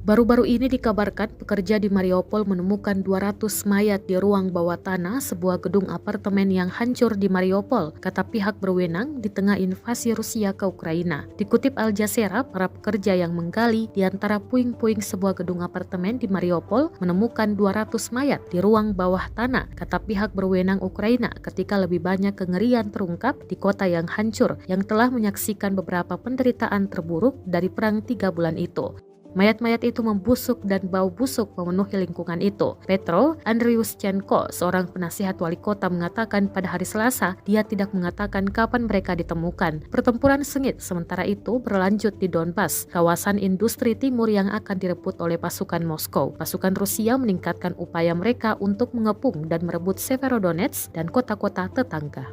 Baru-baru ini dikabarkan pekerja di Mariupol menemukan 200 mayat di ruang bawah tanah sebuah gedung apartemen yang hancur di Mariupol, kata pihak berwenang di tengah invasi Rusia ke Ukraina. Dikutip Al Jazeera, para pekerja yang menggali di antara puing-puing sebuah gedung apartemen di Mariupol menemukan 200 mayat di ruang bawah tanah, kata pihak berwenang Ukraina ketika lebih banyak kengerian terungkap di kota yang hancur yang telah menyaksikan beberapa penderitaan terburuk dari perang 3 bulan itu. Mayat-mayat itu membusuk dan bau busuk memenuhi lingkungan itu. Petro Andriushchenko, seorang penasihat wali kota, mengatakan pada hari Selasa dia tidak mengatakan kapan mereka ditemukan. Pertempuran sengit sementara itu berlanjut di Donbas, kawasan industri timur yang akan direbut oleh pasukan Moskow. Pasukan Rusia meningkatkan upaya mereka untuk mengepung dan merebut Severodonetsk dan kota-kota tetangga.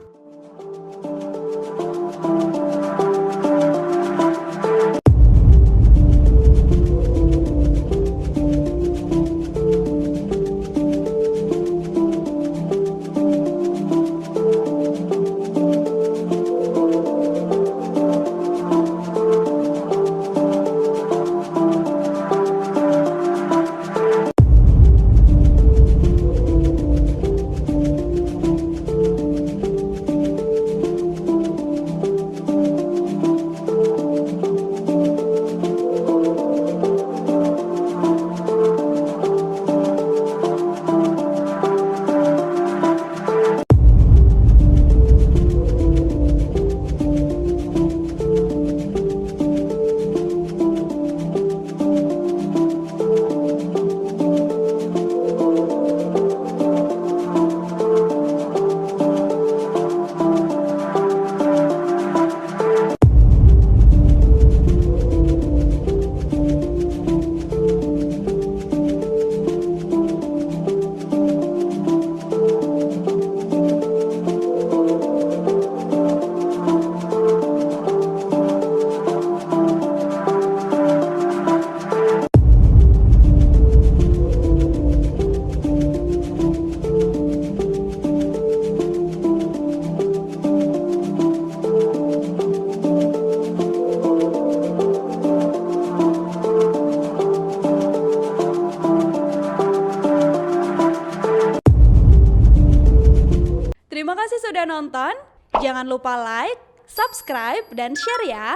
Terima kasih sudah nonton. Jangan lupa like, subscribe, dan share ya.